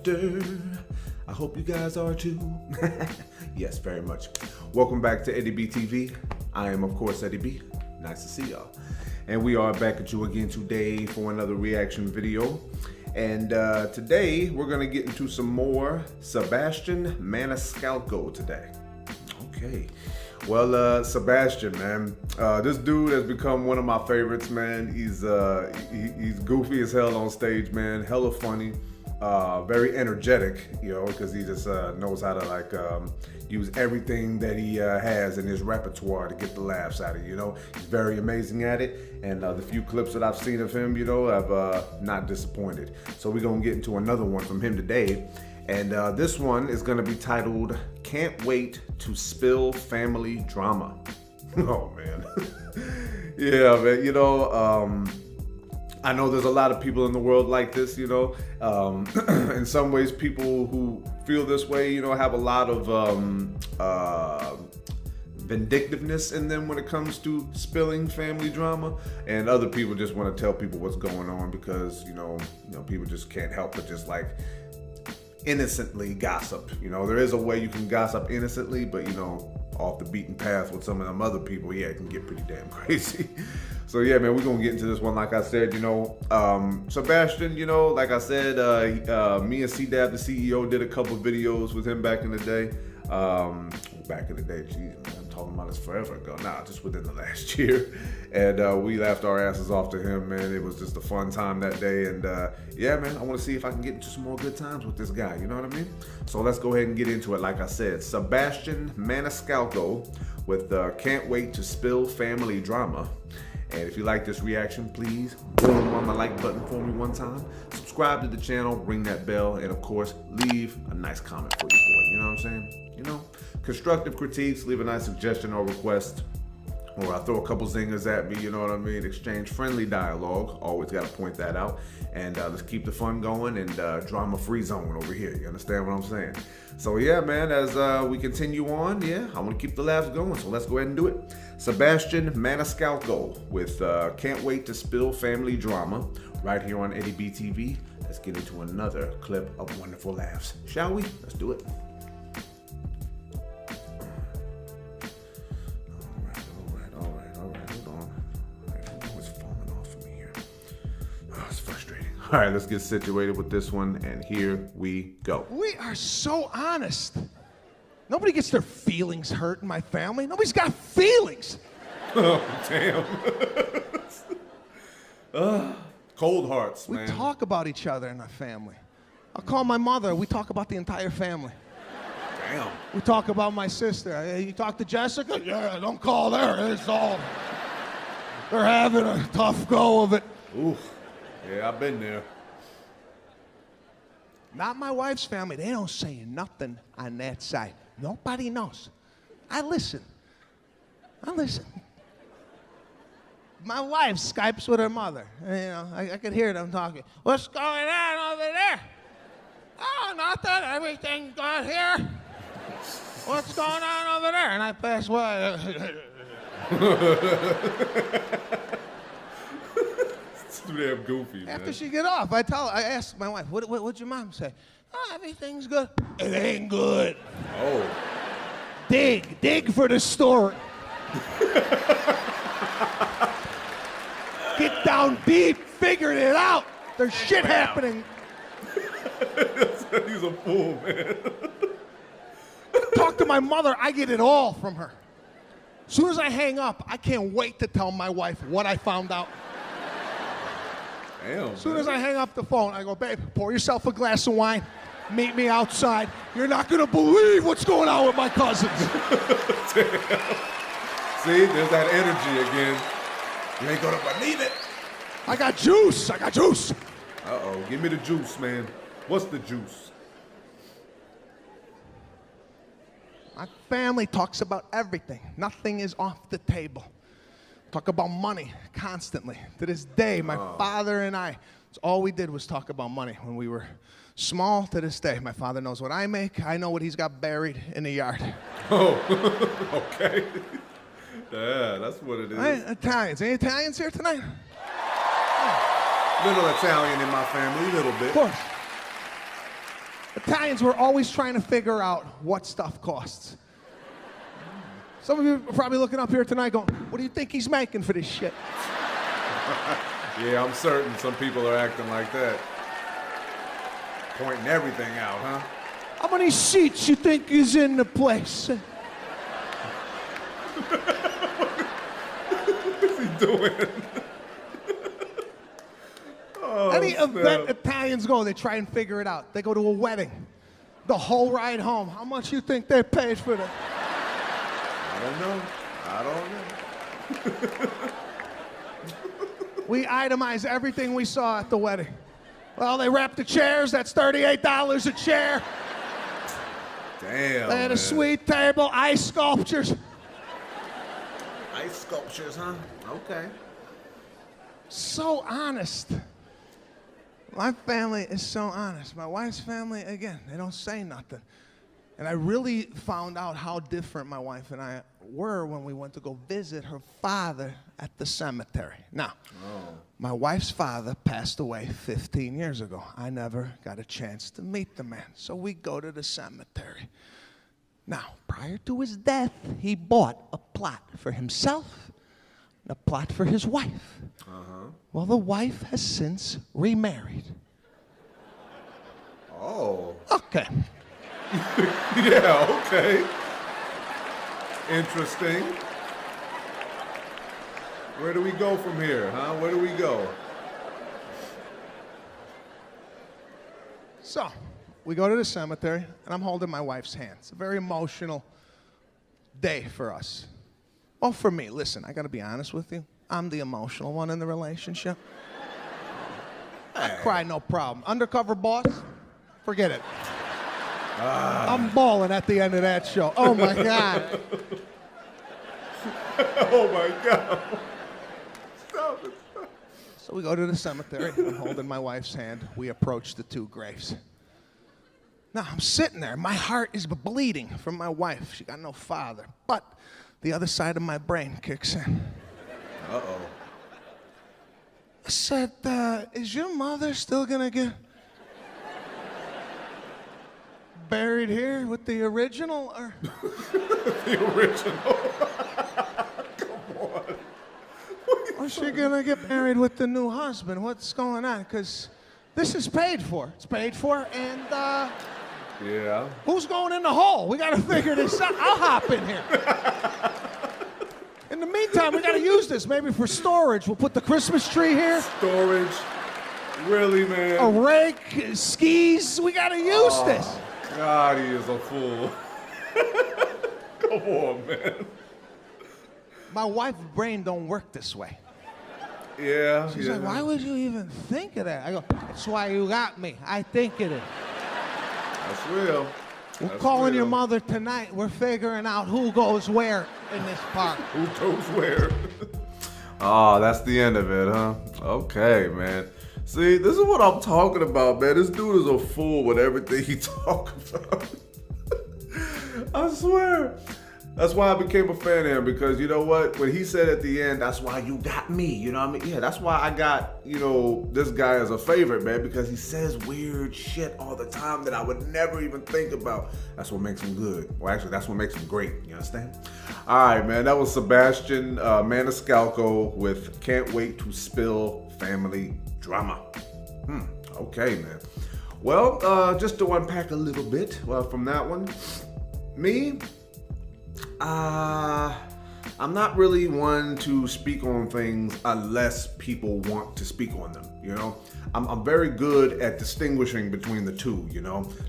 laughter. I hope you guys are too. Yes, very much. Welcome back to Eddie B TV. I am, of course, Eddie B. Nice to see y'all. And we are back at you again today for another reaction video. And today we're gonna get into some more Sebastian Maniscalco today. Okay. Well, Sebastian, man, this dude has become one of my favorites, man. He's goofy as hell on stage, man. Hella funny, very energetic, you know, because he just knows how to use everything that he has in his repertoire to get the laughs out of you. You know, he's very amazing at it, and the few clips that I've seen of him, you know, have not disappointed. So we're gonna get into another one from him today. And this one is gonna be titled, Can't Wait to Spill Family Drama. Oh man. Yeah, man, you know, I know there's a lot of people in the world like this, you know. In some ways, people who feel this way, you know, have a lot of vindictiveness in them when it comes to spilling family drama, and other people just want to tell people what's going on because, you know, people just can't help but just like innocently gossip. You know, there is a way you can gossip innocently, but you know, off the beaten path with some of them other people, yeah, it can get pretty damn crazy. So yeah, man, we're gonna get into this one. Like I said, you know, Sebastian, you know, like I said, me and C-Dab, the CEO, did a couple videos with him back in the day. Back in the day, geez, man, I'm talking about this forever ago. Nah, just within the last year. And we laughed our asses off to him, man. It was just a fun time that day. And yeah, man, I want to see if I can get into some more good times with this guy. You know what I mean? So let's go ahead and get into it. Like I said, Sebastian Maniscalco with Can't Wait to Spill Family Drama. And if you like this reaction, please boom on the like button for me one time. Subscribe to the channel, ring that bell, and of course, leave a nice comment for your boy. You know what I'm saying? You know, constructive critiques, leave a nice suggestion or request, or I'll throw a couple zingers at me, you know what I mean? Exchange friendly dialogue, always got to point that out. And let's keep the fun going and drama-free zone over here. You understand what I'm saying? So yeah, man, as we continue on, yeah, I want to keep the laughs going, so let's go ahead and do it. Sebastian Maniscalco with Can't Wait to Spill Family Drama, right here on Eddie B TV. Let's get into another clip of wonderful laughs, shall we? Let's do it. All right, let's get situated with this one, and here we go. We are so honest. Nobody gets their feelings hurt in my family. Nobody's got feelings. Oh, damn. Cold hearts, man. We talk about each other in our family. I'll call my mother. We talk about the entire family. Damn. We talk about my sister. Hey, you talk to Jessica? Yeah, don't call her. It's all... They're having a tough go of it. Oof. Yeah, I've been there. Not my wife's family. They don't say nothing on that side. Nobody knows. I listen. My wife Skypes with her mother. And, you know, I could hear them talking. What's going on over there? Oh, nothing. Everything's good here. What's going on over there? And I pass by. Too damn goofy, man. After she get off, I ask my wife, what'd your mom say? Oh, everything's good. It ain't good. Oh. Dig for the story. Get down deep, figured it out. There's shit happening. He's a fool, man. Talk to my mother, I get it all from her. As soon as I hang up, I can't wait to tell my wife what I found out. Damn, as soon as I hang up the phone, I go, babe, pour yourself a glass of wine. Meet me outside. You're not going to believe what's going on with my cousins. See, there's that energy again. You ain't going to believe it. I got juice. Uh-oh, give me the juice, man. What's the juice? My family talks about everything. Nothing is off the table. Talk about money constantly. To this day, my father and I, all we did was talk about money when we were small. To this day, my father knows what I make. I know what he's got buried in the yard. Oh, okay. Yeah, that's what it is. Italians. Any Italians here tonight? Little Italian in my family, a little bit. Of course. Italians were always trying to figure out what stuff costs. Some of you are probably looking up here tonight going, what do you think he's making for this shit? Yeah, I'm certain some people are acting like that. Pointing everything out, huh? How many seats you think is in the place? What's he doing? Any event Italians go, they try and figure it out. They go to a wedding. The whole ride home. How much you think they paid for that? I don't know. We itemize everything we saw at the wedding. Well, they wrapped the chairs. That's $38 a chair. Damn, They had a sweet table, ice sculptures. Ice sculptures, huh? Okay. So honest. My family is so honest. My wife's family, again, they don't say nothing. And I really found out how different my wife and I were when we went to go visit her father at the cemetery. Now, my wife's father passed away 15 years ago. I never got a chance to meet the man. So we go to the cemetery. Now, prior to his death, he bought a plot for himself and a plot for his wife. Well, the wife has since remarried. Oh. Okay. Yeah, okay. Interesting. Where do we go from here, huh? Where do we go? So, we go to the cemetery, and I'm holding my wife's hand. It's a very emotional day for us. Well, for me, listen, I gotta be honest with you. I'm the emotional one in the relationship. I cry, no problem. Undercover boss, forget it. I'm bawling at the end of that show. Oh my God. Oh my God. Stop it. So we go to the cemetery. I'm holding my wife's hand. We approach the two graves. Now I'm sitting there. My heart is bleeding from my wife. She got no father. But the other side of my brain kicks in. Uh-oh. I said, is your mother still gonna get buried here with the original, or? The original. Come on. Or is she gonna get married with the new husband? What's going on? Because this is paid for. It's paid for, and Yeah. who's going in the hole? We gotta figure this out. I'll hop in here. In the meantime, we gotta use this maybe for storage. We'll put the Christmas tree here. Storage. Really, man? A rake, skis. We gotta use this. God, he is a fool. Come on, man. My wife's brain don't work this way. Yeah. She's yeah. like, why would you even think of that? I go, that's why you got me. I think it is. That's real. We're That's calling your real. mother tonight. We're figuring out who goes where in this park. Who goes where? Oh, that's the end of it, huh? Okay, man. See, this is what I'm talking about, man. This dude is a fool with everything he talks about. I swear. That's why I became a fan of him, because you know what? When he said at the end, that's why you got me, you know what I mean? Yeah, that's why I got, this guy as a favorite, man, because he says weird shit all the time that I would never even think about. That's what makes him good. Well, actually, that's what makes him great, you understand? All right, man, that was Sebastian Maniscalco with Can't Wait to Spill Family Drama. Okay, man. Well, just to unpack a little bit from that one, me, I'm not really one to speak on things unless people want to speak on them, I'm very good at distinguishing between the two,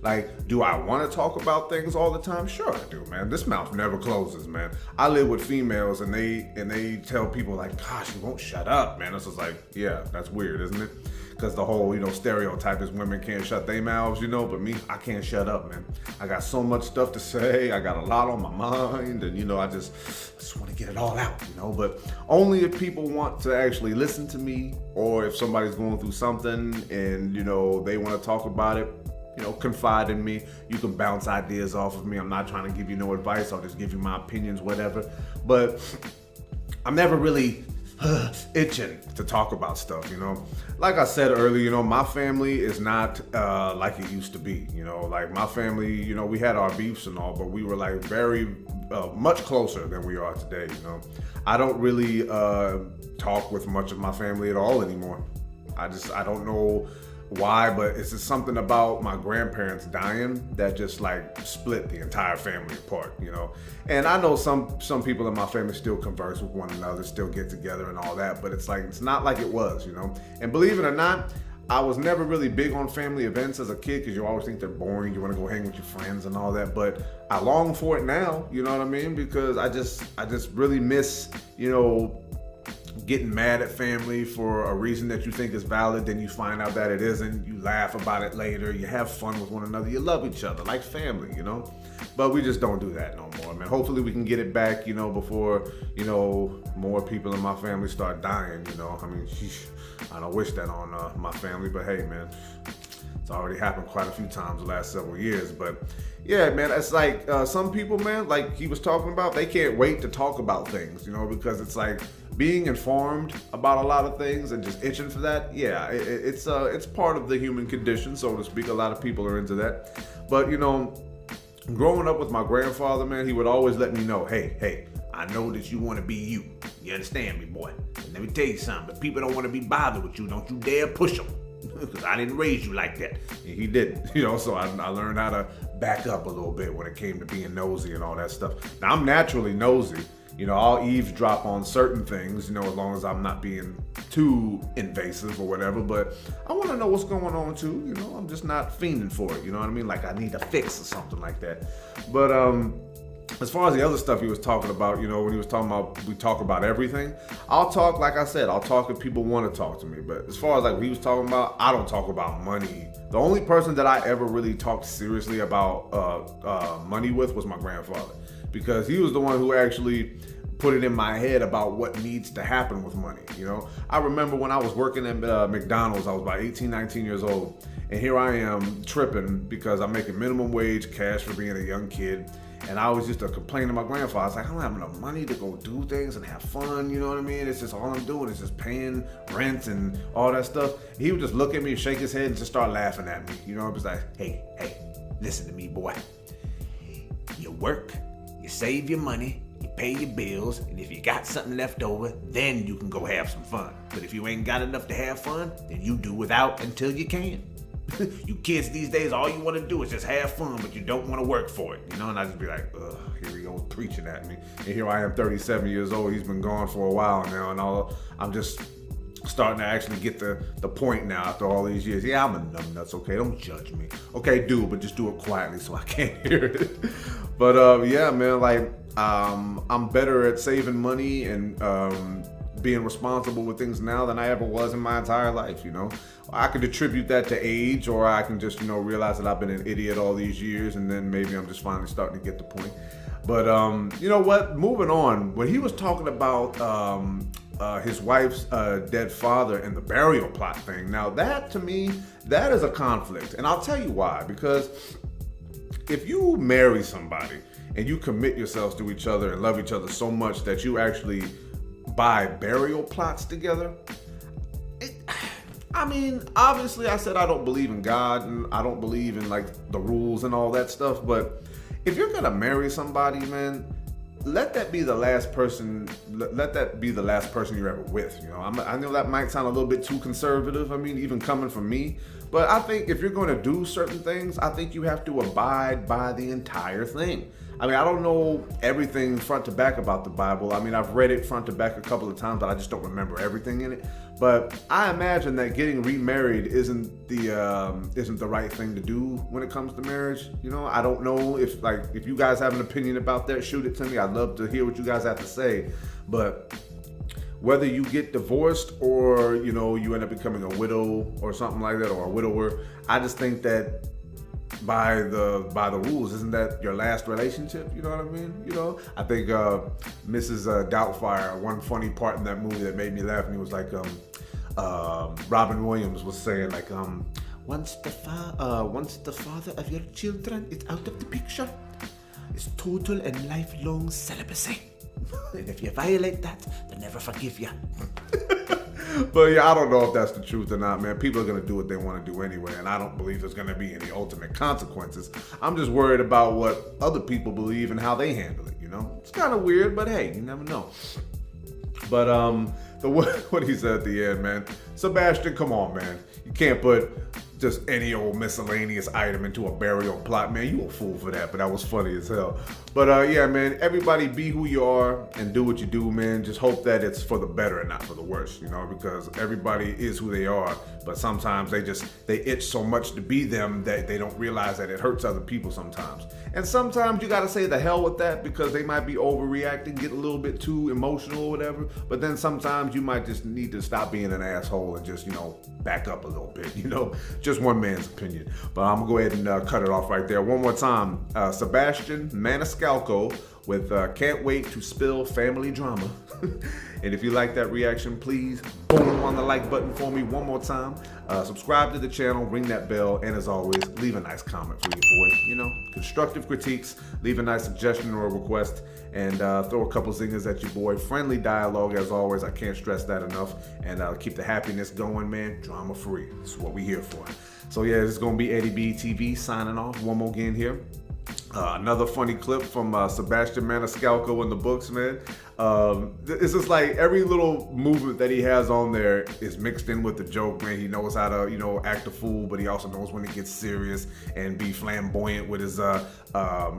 Like, do I want to talk about things all the time? Sure I do, man. This mouth never closes, man. I live with females and they tell people like, gosh, you won't shut up, man. It's just like, yeah, that's weird, isn't it? Because the whole, stereotype is women can't shut their mouths, but me, I can't shut up, man. I got so much stuff to say. I got a lot on my mind, and, I just want to get it all out, But only if people want to actually listen to me, or if somebody's going through something and, they want to talk about it, confide in me. You can bounce ideas off of me. I'm not trying to give you no advice. I'll just give you my opinions, whatever. But I'm never really itching to talk about stuff, you know. Like I said earlier, you know, my family is not like it used to be, you know. Like my family, you know, we had our beefs and all, but we were like very much closer than we are today, you know. I don't really talk with much of my family at all anymore. I don't know why, but it's just something about my grandparents dying that just like split the entire family apart, you know. And I know some people in my family still converse with one another, still get together and all that, but it's like, it's not like it was, you know. And believe it or not, I was never really big on family events as a kid because you always think they're boring. You want to go hang with your friends and all that, but I long for it now, you know what I mean? Because I just really miss, you know, getting mad at family for a reason that you think is valid, then you find out that it isn't. You laugh about it later. You have fun with one another. You love each other like family, you know? But we just don't do that no more, man. Hopefully we can get it back, you know, before, you know, more people in my family start dying, you know? I mean, I don't wish that on my family, but hey, man, it's already happened quite a few times the last several years. But yeah, man, it's like some people, man, like he was talking about, they can't wait to talk about things, you know, because it's like, being informed about a lot of things and just itching for that, yeah, it's part of the human condition, so to speak. A lot of people are into that. But, you know, growing up with my grandfather, man, he would always let me know, hey, I know that you want to be you. You understand me, boy? And let me tell you something. If people don't want to be bothered with you, don't you dare push them. Because I didn't raise you like that. And he didn't, you know, so I learned how to back up a little bit when it came to being nosy and all that stuff. Now, I'm naturally nosy. You know, I'll eavesdrop on certain things, you know, as long as I'm not being too invasive or whatever. But I want to know what's going on too. You know, I'm just not fiending for it. You know what I mean? Like I need a fix or something like that. But as far as the other stuff he was talking about, you know, when he was talking about we talk about everything, I'll talk, like I said, I'll talk if people want to talk to me. But as far as like what he was talking about, I don't talk about money. The only person that I ever really talked seriously about money with was my grandfather, because he was the one who actually put it in my head about what needs to happen with money, you know? I remember when I was working at McDonald's, I was about 18, 19 years old, and here I am tripping because I'm making minimum wage cash for being a young kid, and I was just complaining to my grandfather. I was like, I don't have enough money to go do things and have fun, you know what I mean? It's just all I'm doing is just paying rent and all that stuff. He would just look at me, shake his head, and just start laughing at me, you know? It was like, hey, listen to me, boy. You work, you save your money, you pay your bills, and if you got something left over, then you can go have some fun. But if you ain't got enough to have fun, then you do without until you can. You kids these days, all you want to do is just have fun, but you don't want to work for it, you know? And I just be like, ugh, here we go, preaching at me. And here I am, 37 years old. He's been gone for a while now, and I'm just starting to actually get the point now after all these years. Yeah, I'm a numbnuts, okay? Don't judge me. Okay, but just do it quietly so I can't hear it. But yeah, man, like I'm better at saving money and being responsible with things now than I ever was in my entire life, you know? I could attribute that to age, or I can just, you know, realize that I've been an idiot all these years, and then maybe I'm just finally starting to get the point. But you know what? Moving on, when he was talking about his wife's dead father and the burial plot thing, now that to me, that is a conflict. And I'll tell you why. Because if you marry somebody and you commit yourselves to each other and love each other so much that you actually buy burial plots together, I mean, obviously I said I don't believe in God and I don't believe in like the rules and all that stuff, but if you're gonna marry somebody, man, let that be the last person you're ever with, you know? I know that might sound a little bit too conservative, I mean, even coming from me, but I think if you're gonna do certain things, I think you have to abide by the entire thing. I mean, I don't know everything front to back about the Bible. I mean, I've read it front to back a couple of times, but I just don't remember everything in it. But I imagine that getting remarried isn't the right thing to do when it comes to marriage. You know, I don't know if you guys have an opinion about that, shoot it to me. I'd love to hear what you guys have to say. But whether you get divorced or, you know, you end up becoming a widow or something like that, or a widower, I just think that by the rules, isn't that your last relationship? You know what I mean? You know, I think Mrs. Doubtfire, one funny part in that movie that made me laugh, and he was like, Robin Williams was saying like, once the father of your children is out of the picture, it's total and lifelong celibacy. And if you violate that, they'll never forgive you. But yeah, I don't know if that's the truth or not, man. People are going to do what they want to do anyway, and I don't believe there's going to be any ultimate consequences. I'm just worried about what other people believe and how they handle it, you know? It's kind of weird, but hey, you never know. But what he said at the end, man, Sebastian, come on, man. You can't put just any old miscellaneous item into a burial plot, man. You a fool for that, but that was funny as hell. But yeah, man, everybody be who you are and do what you do, man. Just hope that it's for the better and not for the worse, you know, because everybody is who they are, but sometimes they itch so much to be them that they don't realize that it hurts other people sometimes. And sometimes you gotta say the hell with that because they might be overreacting, get a little bit too emotional or whatever, but then sometimes you might just need to stop being an asshole and just, you know, back up a little bit, you know, just one man's opinion. But I'm gonna go ahead and cut it off right there. One more time, Sebastian Maniscalco with Can't Wait to Spill Family Drama. And if you like that reaction, please boom on the like button for me one more time. Subscribe to the channel, ring that bell, and as always, leave a nice comment for your boy. You know, constructive critiques, leave a nice suggestion or a request, and throw a couple zingers at your boy. Friendly dialogue, as always. I can't stress that enough. And keep the happiness going, man. Drama free. That's what we're here for. So yeah, this is gonna be Eddie B TV signing off. One more again here. Another funny clip from Sebastian Maniscalco in the books, man. It's just like every little movement that he has on there is mixed in with the joke, man. He knows how to, you know, act a fool, but he also knows when to get serious and be flamboyant with his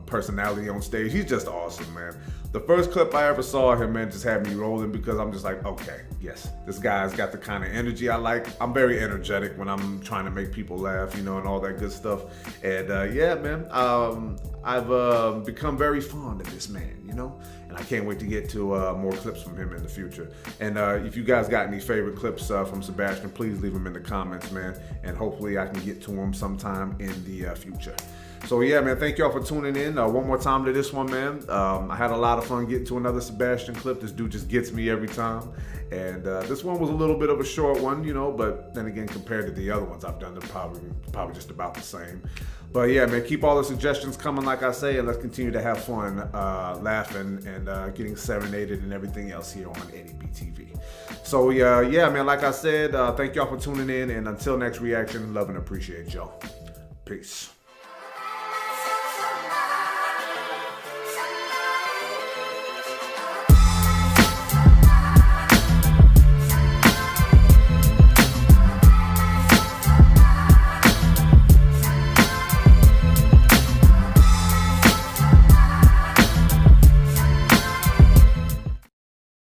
personality on stage. He's just awesome, man. The first clip I ever saw him, man, just had me rolling because I'm just like, okay, yes, this guy's got the kind of energy I like. I'm very energetic when I'm trying to make people laugh, you know, and all that good stuff. And yeah, man, I've become very fond of this man, you know, and I can't wait to get to more clips from him in the future. And if you guys got any favorite clips from Sebastian, please leave them in the comments, man, and hopefully I can get to them sometime in the future. So yeah, man, thank y'all for tuning in. One more time to this one, man. I had a lot of fun getting to another Sebastian clip. This dude just gets me every time. And this one was a little bit of a short one, you know, but then again, compared to the other ones I've done, they're probably just about the same. But yeah, man, keep all the suggestions coming, like I say, and let's continue to have fun, laughing, and getting serenaded and everything else here on Eddie B TV. So yeah, man, like I said, thank y'all for tuning in, and until next reaction, love and appreciate y'all. Peace.